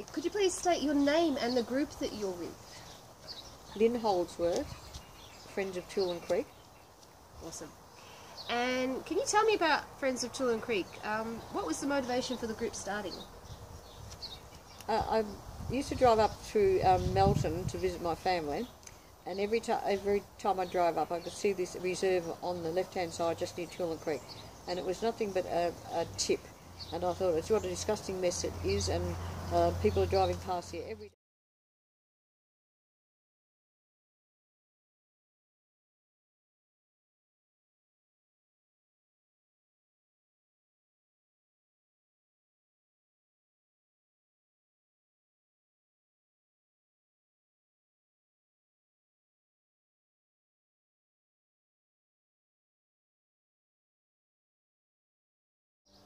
Okay, could you please state your name and the group that you're with? Lyn Holdsworth, Friends of Toolern Creek. Awesome. And can you tell me about Friends of Toolern Creek? What was the motivation for the group starting? I used to drive up through Melton to visit my family, and every time I drive up I could see this reserve on the left-hand side just near Toolern Creek, and it was nothing but a tip, and I thought, it's what a disgusting mess it is, and people are driving past here every day.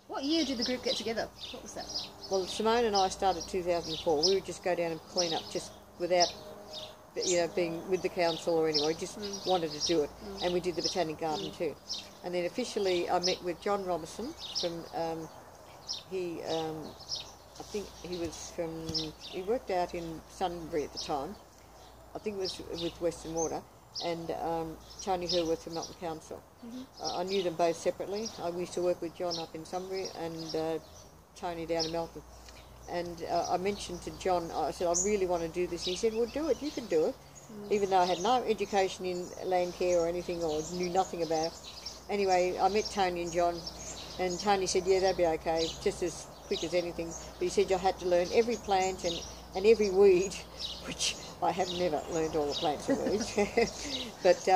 What year did the group get together? What was that? Well, Simone and I started 2004. We would just go down and clean up just without, being with the council or anyone. We just wanted to do it. And we did the Botanic Garden too. And then officially I met with John Robinson from, he worked out in Sunbury at the time. I think it was with Western Water. And Tony Hurworth from Melton Council. I knew them both separately. I used to work with John up in Sunbury and Tony down in Melton. And I mentioned to John, I said, I really want to do this. And he said, well, do it, you can do it. Even though I had no education in land care or anything, or knew nothing about it. Anyway, I met Tony and John, and Tony said, yeah, that'd be okay, just as quick as anything. But he said, I had to learn every plant and every weed, which I have never learned all the plants and weeds. But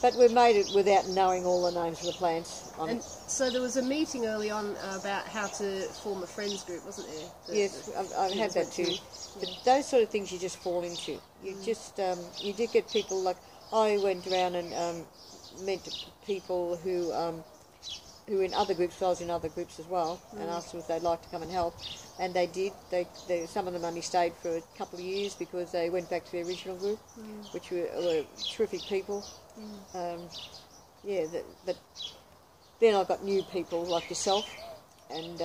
but we made it without knowing all the names of the plants. And so there was a meeting early on about how to form a friends group, wasn't there? Yes, I've had that too. But those sort of things you just fall into. You just, you did get people like, I went around and met people who in other groups, I was in other groups as well, and asked them if they'd like to come and help. And they did. Some of them only stayed for a couple of years because they went back to their original group, which were terrific people. But then I got new people like yourself and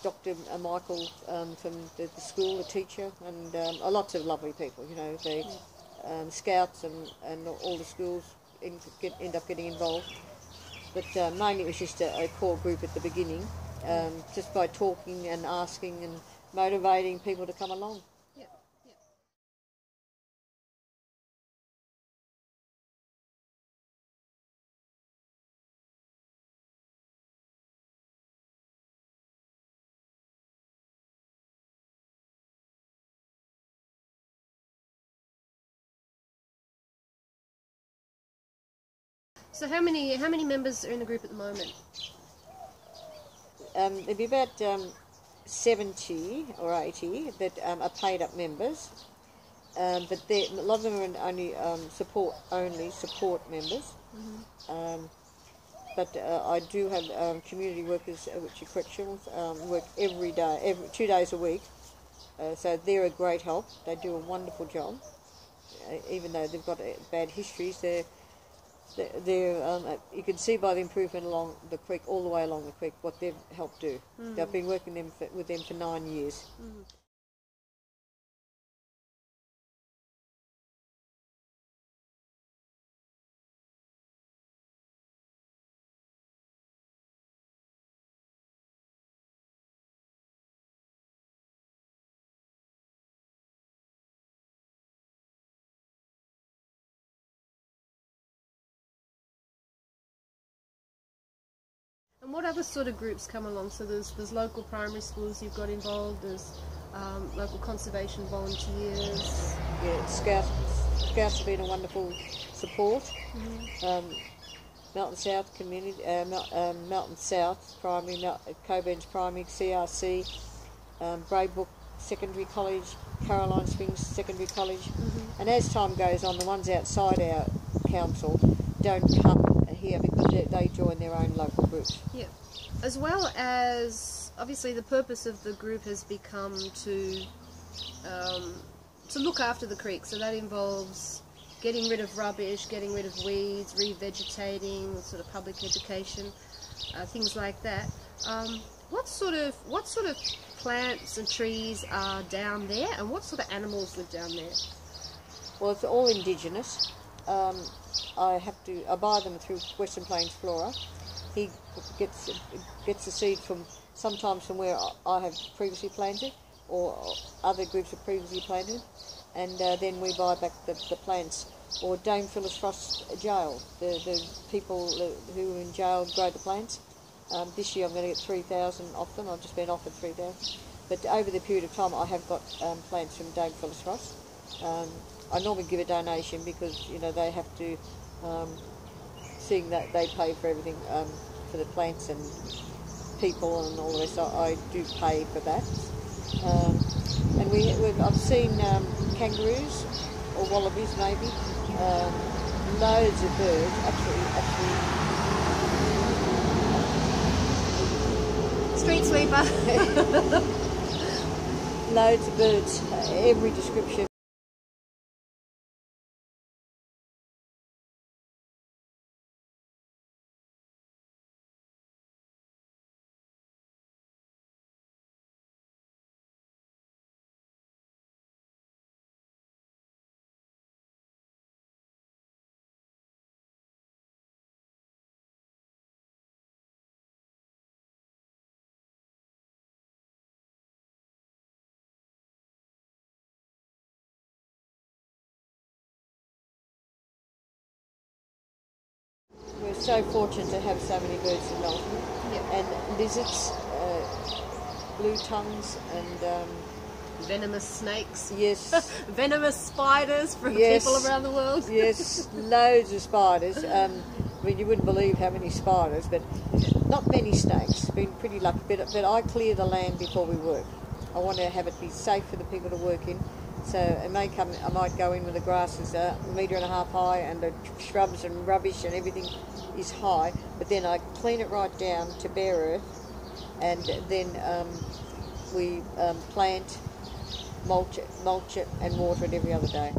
Dr. Michael from the school, the teacher, and lots of lovely people. The scouts and all the schools end up getting involved. But mainly it was just a core group at the beginning, just by talking and asking and motivating people to come along. Yep. So how many members are in the group at the moment? There'd be about 70 or 80 that are paid up members, but a lot of them are only support members. But I do have community workers, which are corrections, work every day, 2 days a week. So they're a great help. They do a wonderful job, even though they've got bad histories. You can see by the improvement along the creek, all the way along the creek, what they've helped do. They've been working with them for 9 years. And what other sort of groups come along? So there's local primary schools you've got involved, there's local conservation volunteers. Yeah, Scouts have been a wonderful support. Melton South Community, Melton South Primary, Coburn's Primary, CRC, Braybrook Secondary College, Caroline Springs Secondary College. And as time goes on, the ones outside our council don't come here because they join their own local groups. Yeah, as well as obviously the purpose of the group has become to look after the creek. So that involves getting rid of rubbish, getting rid of weeds, re-vegetating, sort of public education, things like that. What sort of plants and trees are down there, and what sort of animals live down there? Well, it's all indigenous. I buy them through Western Plains Flora. He gets the seed sometimes from where I have previously planted, or other groups have previously planted, and then we buy back the plants. Or Dame Phyllis Frost's jail, the people who are in jail grow the plants. This year I'm going to get 3,000 off them. I've just been offered 3,000. But over the period of time I have got plants from Dame Phyllis Frost. I normally give a donation because, you know, they have to, seeing that they pay for everything, for the plants and people and all the rest, so I do pay for that. And I've seen kangaroos, or wallabies maybe, loads of birds, actually. Street sweeper. Loads of birds, every description. We're so fortunate to have so many birds in Melbourne. Yep. And lizards, blue tongues, and Venomous snakes. yes, Venomous spiders from Yes. people around the world. yes, loads of spiders. I mean, you wouldn't believe how many spiders, but not many snakes. Been pretty lucky, but I clear the land before we work. I want to have it be safe for the people to work in. So I might go in when the grass is a metre and a half high and the shrubs and rubbish and everything is high, but then I clean it right down to bare earth, and then we plant, mulch it and water it every other day.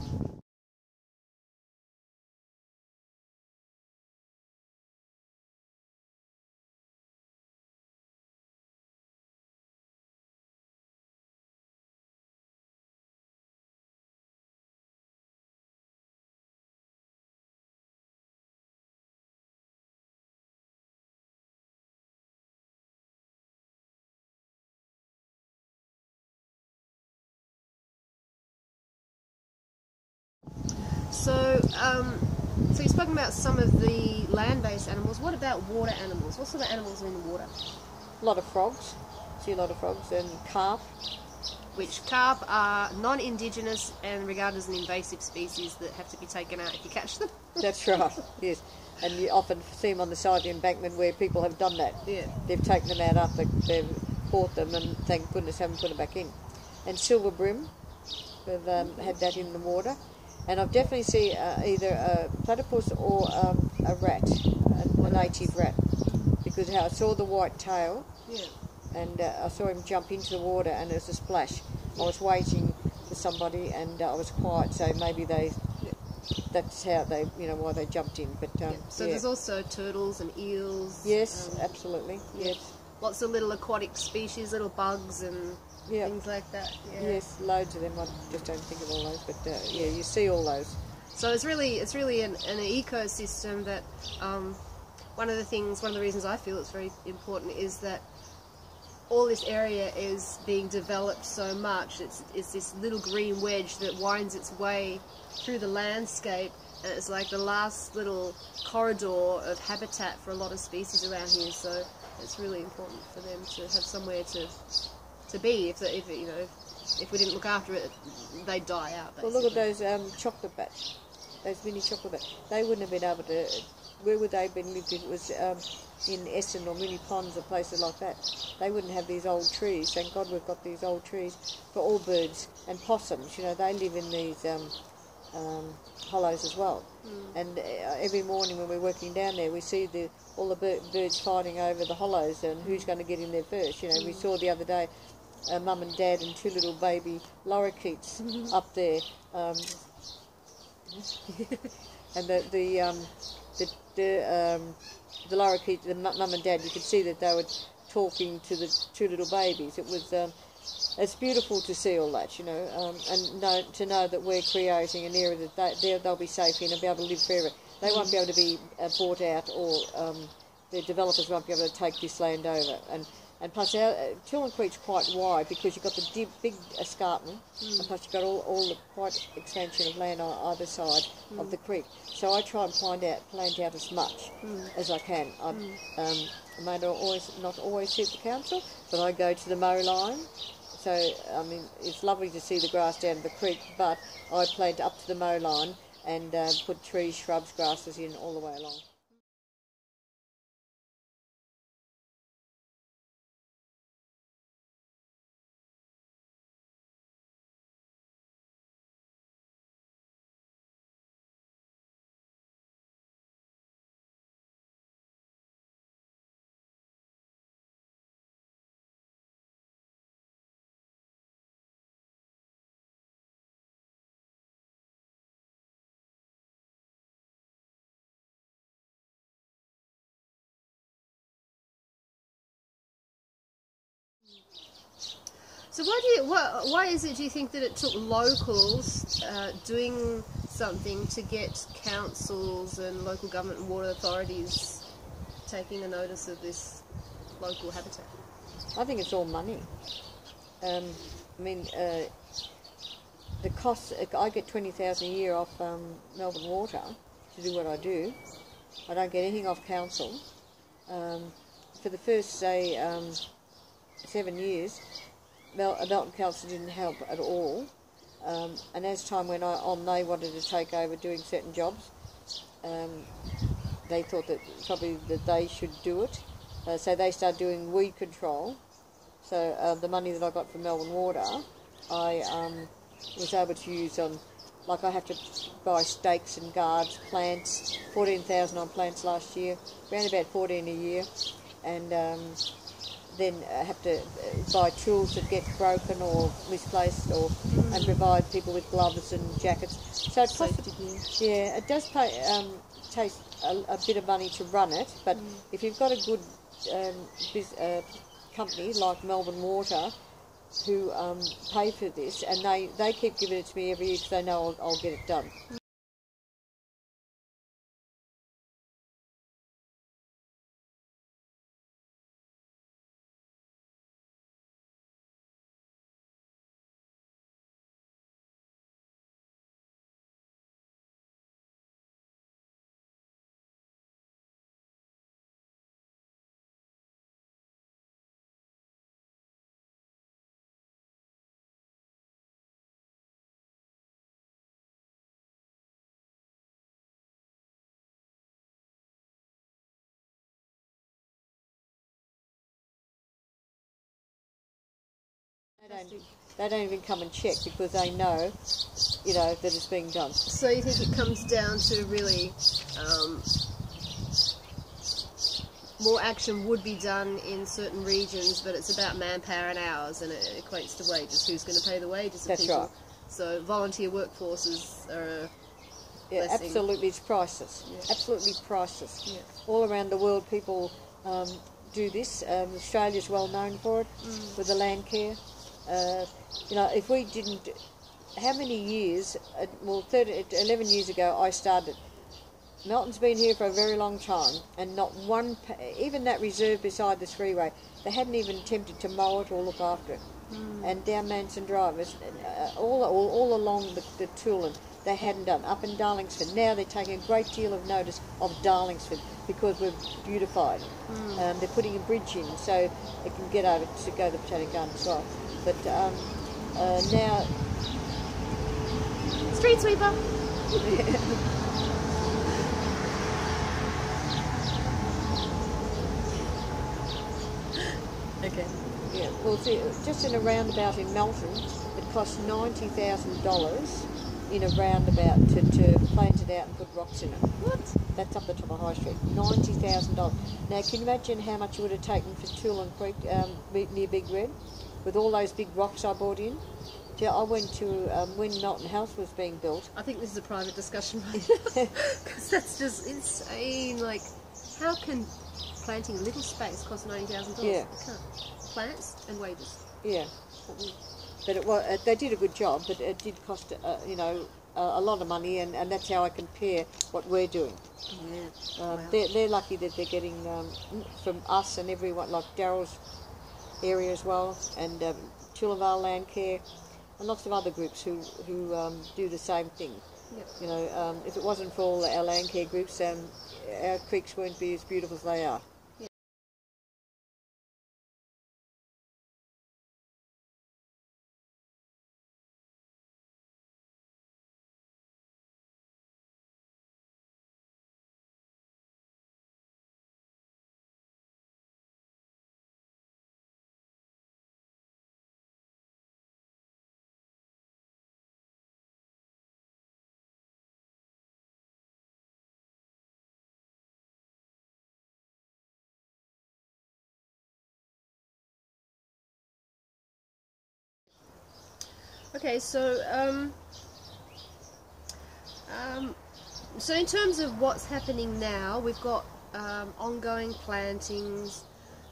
So you've spoken about some of the land-based animals. What about water animals? What sort of animals are in the water? A lot of frogs. See a lot of frogs, and carp. Which carp are non-indigenous and regarded as an invasive species that have to be taken out if you catch them. That's right. Yes, and you often see them on the side of the embankment where people have done that. Yeah. They've taken them out after they've caught them, and thank goodness haven't put them back in. And silver brim, we've had that in the water. And I've definitely seen either a platypus or a rat, a native rat, because how I saw the white tail, Yeah. and I saw him jump into the water, and there was a splash. I was waiting for somebody, and I was quiet, so maybe that's how they, why they jumped in. But So there's also turtles and eels. yes, absolutely, yes. Lots of little aquatic species, little bugs and things like that. Yeah. Yes, loads of them. I just don't think of all those, but yeah, you see all those. So it's really an ecosystem that one of the reasons I feel it's very important is that all this area is being developed so much. It's this little green wedge that winds its way through the landscape, and it's like the last little corridor of habitat for a lot of species around here. So it's really important for them to have somewhere to be. If we didn't look after it, they'd die out. Basically. Well, look at those chocolate bats, those mini chocolate bats. They wouldn't have been able to. Where would they have been lived if it was in Essen or Mini Ponds or places like that? They wouldn't have these old trees. Thank God we've got these old trees for all birds and possums. They live in these hollows as well. And every morning when we're working down there, we see all the birds fighting over the hollows and who's going to get in there first. We saw the other day mum and dad and two little baby lorikeets up there, and the lorikeet, the mum and dad, you could see that they were talking to the two little babies. It was it's beautiful to see all that, you know, and to know that we're creating an area that they'll be safe in and be able to live forever. They won't be able to be bought out, or the developers won't be able to take this land over. And plus, Toolern Creek's quite wide because you've got the big escarpment, and plus you've got all the quite expansion of land on either side of the creek. So I try and plant out as much as I can. I may not always suit the council, but I go to the mow line. So, I mean, it's lovely to see the grass down the creek, but I plant up to the mow line and put trees, shrubs, grasses in all the way along. So why is it, do you think, that it took locals doing something to get councils and local government and water authorities taking a notice of this local habitat? I think it's all money. I mean, the cost, I get $20,000 a year off Melbourne Water to do what I do. I don't get anything off council. For the first, say, 7 years, Melbourne Council didn't help at all, and as time went on, they wanted to take over doing certain jobs. They thought that probably that they should do it, so they started doing weed control. So the money that I got from Melbourne Water, I was able to use on, like I have to buy stakes and guards, plants, 14,000 on plants last year, around about 14 a year, and then have to buy tools that get broken or misplaced, and provide people with gloves and jackets. So it costs, yeah, it does take a bit of money to run it, but if you've got a good company like Melbourne Water who pay for this, and they keep giving it to me every year because they know I'll get it done. They don't even come and check because they know, you know, that it's being done. So you think it comes down to really more action would be done in certain regions, but it's about manpower and hours, and it equates to wages. Who's going to pay the wages of people? That's right. So volunteer workforces are blessing. Absolutely, it's priceless. Yeah. Absolutely priceless. Yeah. All around the world, people do this. Australia's well known for it with the land care. You know, if we didn't, how many years, well, 11 years ago I started. Melton's been here for a very long time, and not one, even that reserve beside the freeway, they hadn't even attempted to mow it or look after it. And down Manson Drive, all along the Toolern, they hadn't done. Up in Darlingsford, now they're taking a great deal of notice of Darlingsford because we've beautified. They're putting a bridge in so it can get over to go to the Botanic Garden as well. But now... Street sweeper! Okay. Yeah, well, see, just in a roundabout in Melton, it costs $90,000 in a roundabout to plant it out and put rocks in it. What? That's up the top of High Street. $90,000. Now, can you imagine how much it would have taken for Toolern Creek near Big Red, with all those big rocks I brought in? Yeah, I went to when Melton House was being built. I think this is a private discussion right now, because that's just insane. Like, how can planting a little space cost $90,000? Yeah. It can't. Plants and wages. Yeah. But it was, they did a good job, but it did cost, a lot of money, and that's how I compare what we're doing. Yeah. Wow. They're lucky that they're getting from us and everyone, like Daryl's area as well, and Tullavar Land Care, and lots of other groups who do the same thing. Yep. If it wasn't for all our land care groups, our creeks wouldn't be as beautiful as they are. Okay, so so in terms of what's happening now, we've got ongoing plantings.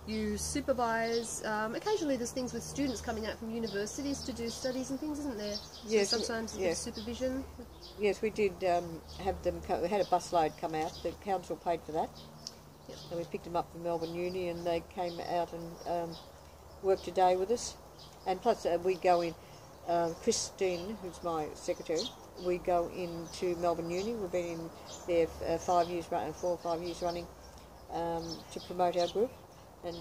You supervise. Occasionally, there's things with students coming out from universities to do studies and things, isn't there? Yes. So sometimes there's supervision. Yes, we did have them. We had a busload come out. The council paid for that. Yep. And we picked them up from Melbourne Uni, and they came out and worked a day with us. And plus, we go in. Christine, who's my secretary, we go into Melbourne Uni. We've been in there 4 or 5 years running to promote our group, and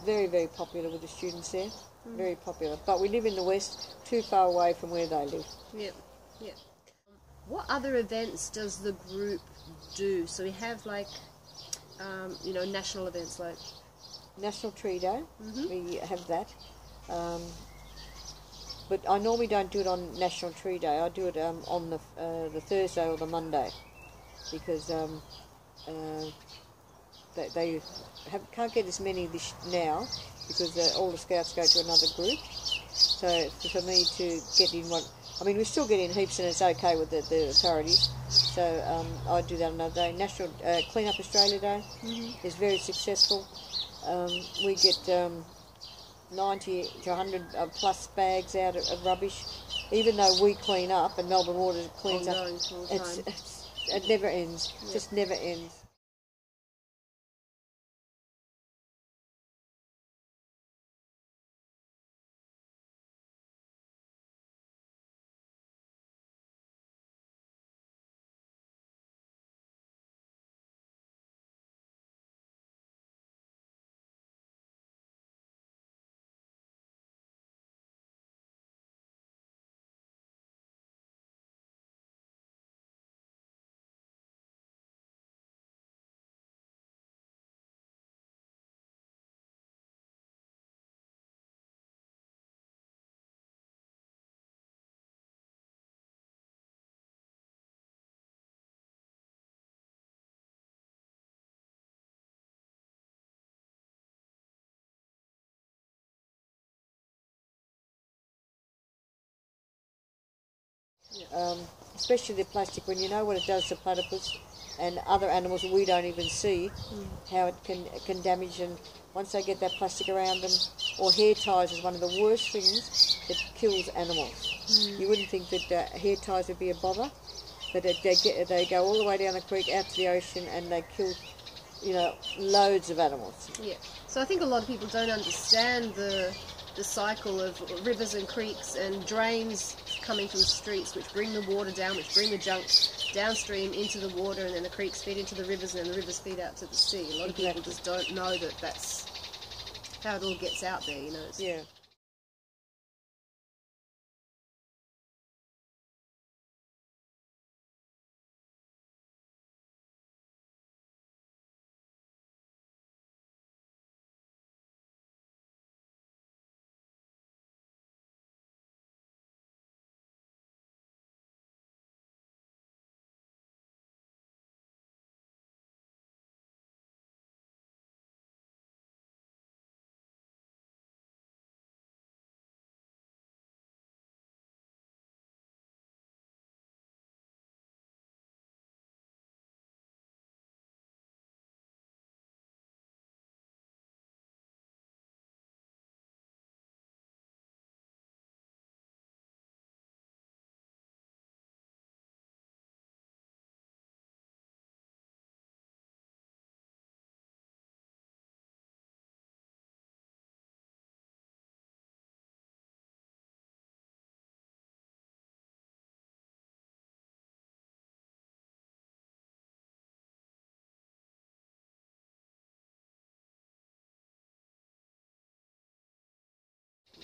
very, very popular with the students there. Very popular. But we live in the west, too far away from where they live. Yep. Yep. What other events does the group do? So we have national events like National Tree Day. We have that. But I normally don't do it on National Tree Day. I do it on the Thursday or the Monday, because they can't get as many now, because all the scouts go to another group. So for me to get in we still get in heaps, and it's okay with the authorities. So I do that another day. National Clean Up Australia Day is very successful. We get 90 to 100 plus bags out of rubbish, even though we clean up and Melbourne Water cleans up. It never ends. Yep. Just never ends. Especially the plastic, when you know what it does to platypus and other animals we don't even see, how it can damage, and once they get that plastic around them, or hair ties is one of the worst things that kills animals. You wouldn't think that hair ties would be a bother, but they go all the way down the creek out to the ocean, and they kill loads of animals. Yeah. So I think a lot of people don't understand the cycle of rivers and creeks and drains coming from streets, which bring the water down, which bring the junk downstream into the water, and then the creeks feed into the rivers, and then the rivers feed out to the sea. A lot of people just don't know that that's how it all gets out there, Yeah.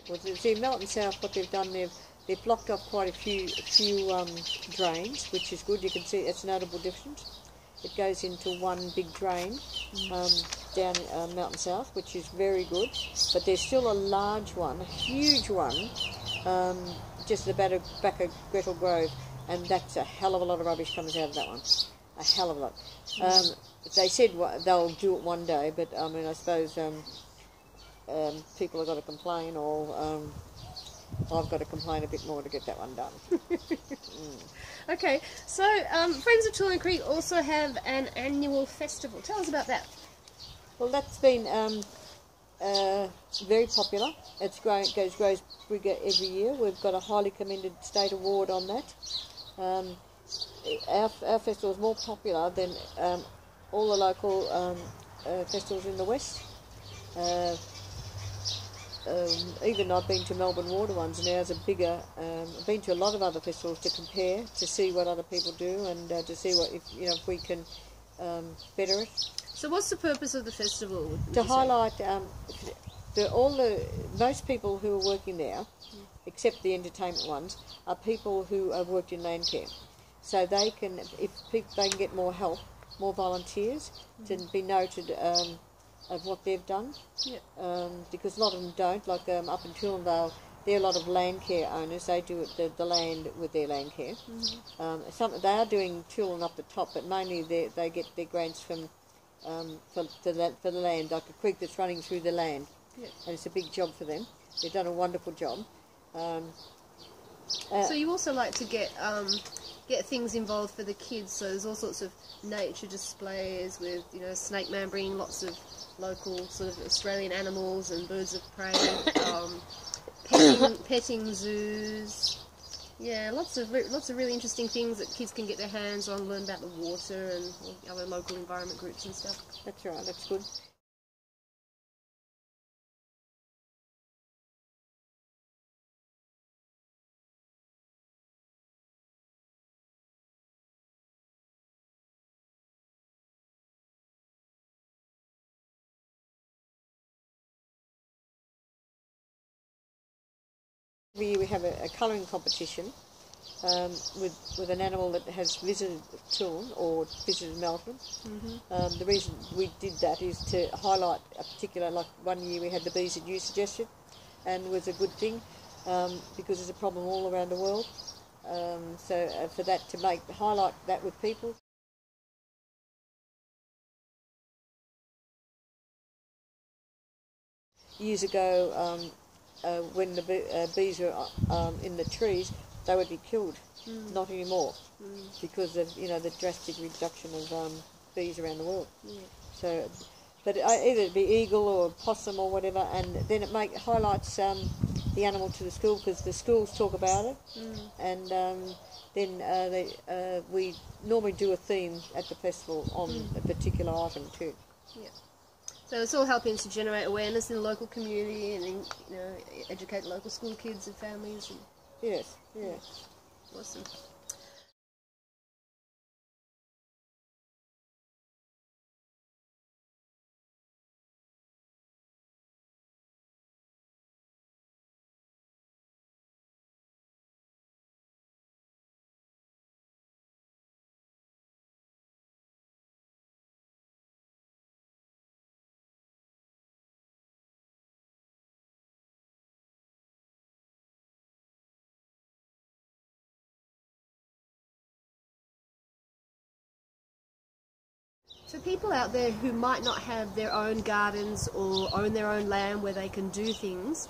Well, see, Melton South, what they've done, they've blocked off quite a few drains, which is good. You can see it's a notable difference. It goes into one big drain down Melton South, which is very good. But there's still a large one, a huge one, just at the back of Gretel Grove, and that's a hell of a lot of rubbish comes out of that one. A hell of a lot. They said they'll do it one day, but I mean, I suppose people have got to complain, or I've got to complain a bit more to get that one done. Okay, so Friends of Toolern Creek also have an annual festival. Tell us about that. Well, that's been very popular. Grows bigger every year. We've got a highly commended state award on that. Our festival is more popular than all the local festivals in the West. Even I've been to Melbourne Water ones, and ours are bigger. I've been to a lot of other festivals to compare, to see what other people do, and to see if we can better it. So, what's the purpose of the festival? To highlight most people who are working there, except the entertainment ones, are people who have worked in land care. So they can, they can get more help, more volunteers to be noted of what they've done. Yep. Because a lot of them don't. Like up in Toolendale, there are a lot of land care owners. They do the land with their land care. They are doing Toolen up the top, but mainly they get their grants from for the land, like a creek that's running through the land. Yep. And it's a big job for them. They've done a wonderful job. So you also like to get things involved for the kids. So there's all sorts of nature displays with, Snake Man bringing lots of local sort of Australian animals and birds of prey, petting zoos. Yeah, lots of really interesting things that kids can get their hands on, learn about the water and other local environment groups and stuff. That's right. That's good. Every year we have a colouring competition with an animal that has visited Toolen or visited Melbourne. The reason we did that is to highlight a particular, like one year we had the bees that you suggested, and it was a good thing because there's a problem all around the world. So for that, to highlight that with people. Years ago, when the bees were in the trees, they would be killed. Not anymore, because of the drastic reduction of bees around the world. So, but either it be eagle or possum or whatever, and then it highlights the animal to the school, because the schools talk about it, and then we normally do a theme at the festival on a particular item too. Yeah. So it's all helping to generate awareness in the local community and educate local school kids and families. And yes, yes. Awesome. For people out there who might not have their own gardens or own their own land where they can do things,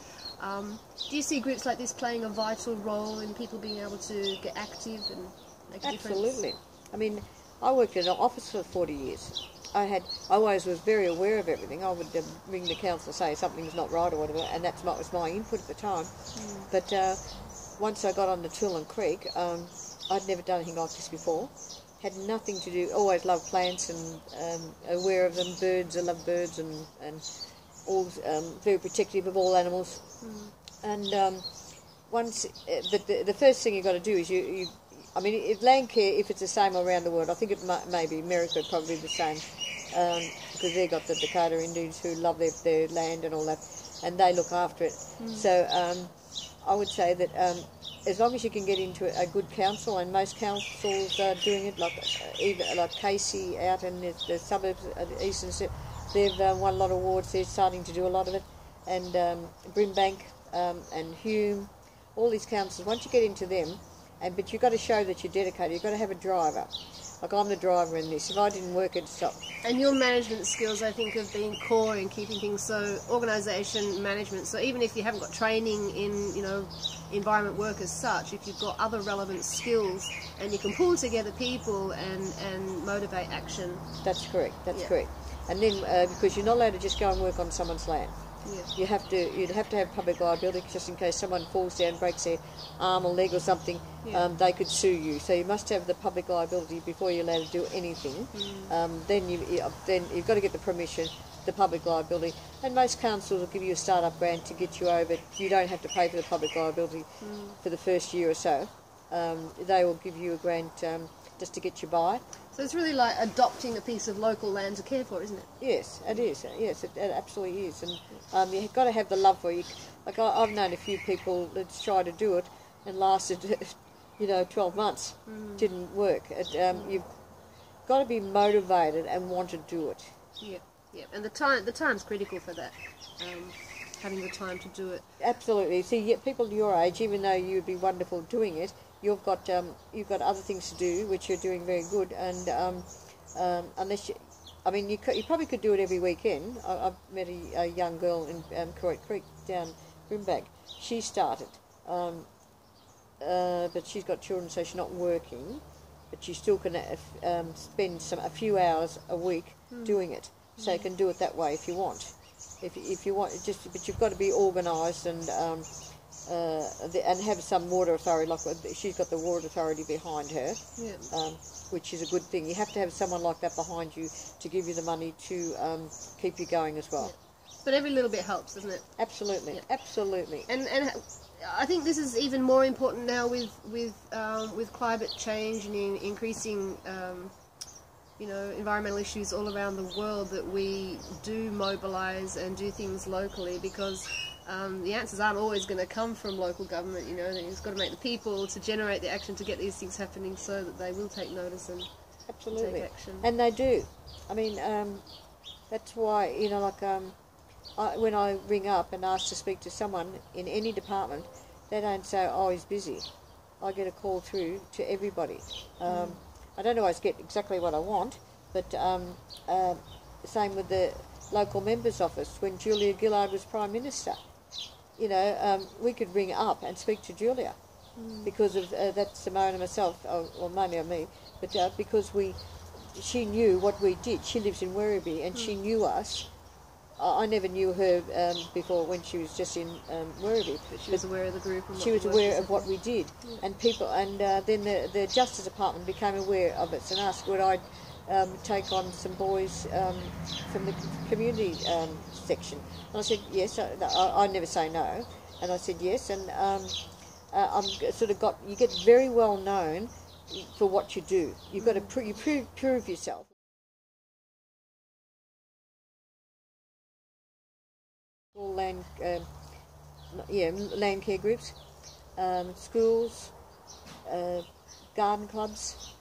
do you see groups like this playing a vital role in people being able to get active and make a difference? Absolutely. I mean, I worked in an office for 40 years. I always was very aware of everything. I would ring the council and say something's not right or whatever, and that was my input at the time. But once I got on the Toolern Creek, I'd never done anything like this before. Had nothing to do, always loved plants and aware of them, birds, I love birds, and all very protective of all animals. And once, the first thing you've got to do is I mean, land care, if it's the same around the world, I think it may be America, probably the same, because they've got the Dakota Indians who love their land and all that. and they look after it. So I would say that as long as you can get into a good council, and most councils are doing it, like Casey out in the suburbs of the eastern, they've won a lot of awards. They're starting to do a lot of it, and Brimbank and Hume, all these councils. Once you get into them, but you've got to show that you're dedicated. You've got to have a driver. Like, I'm the driver in this. If I didn't work, it'd stop. And your management skills, I think, have been core in keeping things so organisation management. So even if you haven't got training in, environment work as such, if you've got other relevant skills and you can pull together people and motivate action. That's correct. That's correct. And then because you're not allowed to just go and work on someone's land. Yeah. You'd have to have public liability, just in case someone falls down, breaks their arm or leg or something. They could sue you. So you must have the public liability before you're allowed to do anything. Then you've got to get the permission, the public liability, and most councils will give you a start-up grant to get you over. You don't have to pay for the public liability for the first year or so. They will give you a grant just to get you by. So it's really like adopting a piece of local land to care for, isn't it? Yes, it is. Yes, it absolutely is. And you've got to have the love for it. Like, I've known a few people that's tried to do it and lasted, 12 months. Didn't work. You've got to be motivated and want to do it. Yeah. And the time's critical for that. Having the time to do it. Absolutely. See, people your age, even though you'd be wonderful doing it, you've got other things to do, which you're doing very good, and unless you probably could do it every weekend. I've met a young girl in Toolern Creek down Brimbank. She started, but she's got children, so she's not working, but she still can spend a few hours a week doing it. So you can do it that way if you want. If you want, but you've got to be organised and have some water authority. Like, she's got the water authority behind her, which is a good thing. You have to have someone like that behind you to give you the money to keep you going as well. But every little bit helps, doesn't it? Absolutely, absolutely. And I think this is even more important now with climate change and increasing environmental issues all around the world, that we do mobilise and do things locally, because the answers aren't always going to come from local government. You've got to make the people to generate the action to get these things happening, so that they will take notice and take action. And they do. I mean, that's why, when I ring up and ask to speak to someone in any department, they don't say, oh, he's busy. I get a call through to everybody. I don't always get exactly what I want, but same with the local member's office. When Julia Gillard was Prime Minister, we could ring up and speak to Julia because of that's Simone and myself, or mainly on me, but because she knew what we did. She lives in Werribee, and she knew us. I never knew her before when she was just in Werribee. But she was aware of the group. And she was aware of what we did, and people, and then the Justice Department became aware of it and asked would I take on some boys from the community section. And I said yes. I never say no, and I said yes. And I'm you get very well known for what you do. You've got to prove yourself. All land care groups, schools, garden clubs.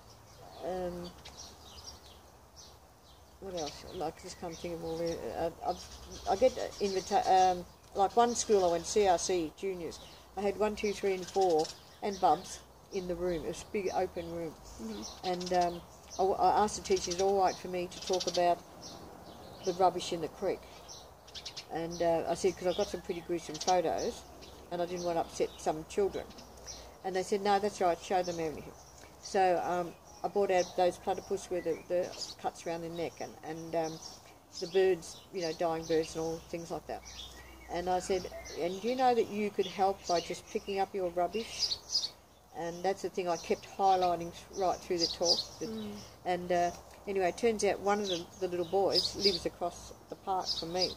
What else? I just can't think of all the. I get like one school I went, CRC juniors. I had 1, 2, 3, and 4, and Bubs in the room. It was a big open room, and I asked the teachers, "Is it all right for me to talk about the rubbish in the creek?" And I said, because I've got some pretty gruesome photos, and I didn't want to upset some children. And they said, no, that's right, show them everything. So I brought out those platypus with the cuts around their neck, and the birds, dying birds and all things like that. And I said, and do you know that you could help by just picking up your rubbish? And that's the thing I kept highlighting right through the talk. And anyway, it turns out one of the little boys lives across the park from me.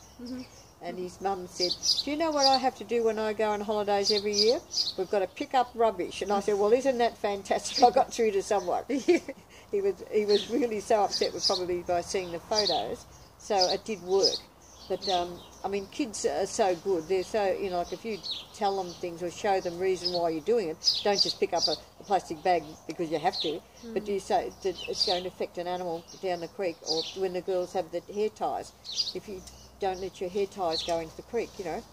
And his mum said, do you know what I have to do when I go on holidays every year? We've got to pick up rubbish. And I said, well, isn't that fantastic? I got through to someone. He was really so upset with probably by seeing the photos. So it did work. But I mean, kids are so good. They're so, you know, like if you tell them things or show them reason why you're doing it, don't just pick up a plastic bag because you have to, but you say that it's going to affect an animal down the creek, or when the girls have the hair ties, if you don't let your hair ties go into the creek, you know,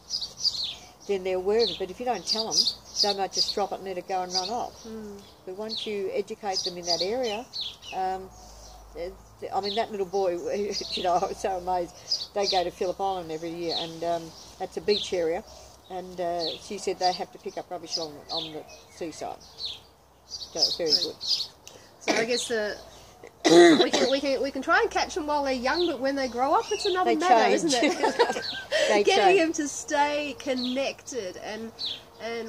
then they're aware of it. But if you don't tell them, they might just drop it and let it go and run off. But once you educate them in that area, I mean, that little boy, you know, I was so amazed. They go to Phillip Island every year, and that's a beach area, and she said they have to pick up rubbish on the seaside. So very good. So I guess we can try and catch them while they're young, but when they grow up, it's another matter, isn't it? Getting them to stay connected. And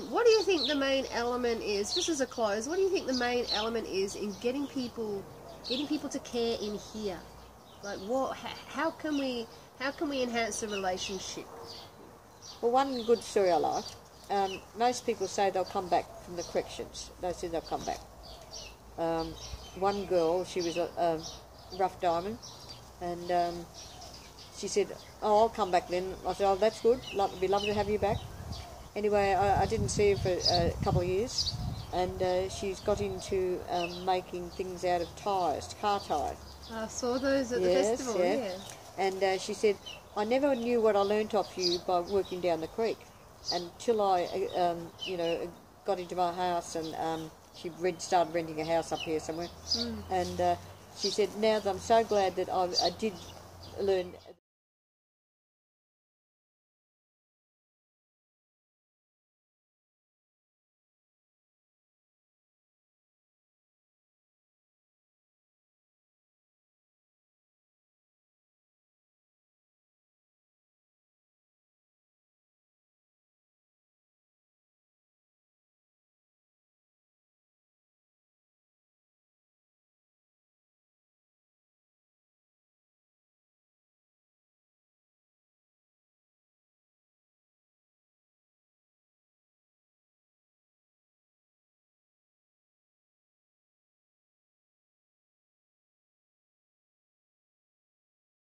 what do you think the main element is? Just as a close, what do you think the main element is in getting people to care in here? Like, what? How can we enhance the relationship? Well, one good story I like. Most people say they'll come back from the corrections. They say they'll come back. One girl, she was a rough diamond, and she said, "Oh, I'll come back then." I said, "Oh, that's good. It'd be lovely to have you back." Anyway, I didn't see her for a couple of years, and she's got into making things out of tyres, car tyres. I saw those at the festival, yeah. And she said, "I never knew what I learnt off you by working down the creek until I, you know, got into my house, and she started renting a house up here somewhere." And she said, "Now that I'm so glad that I did learn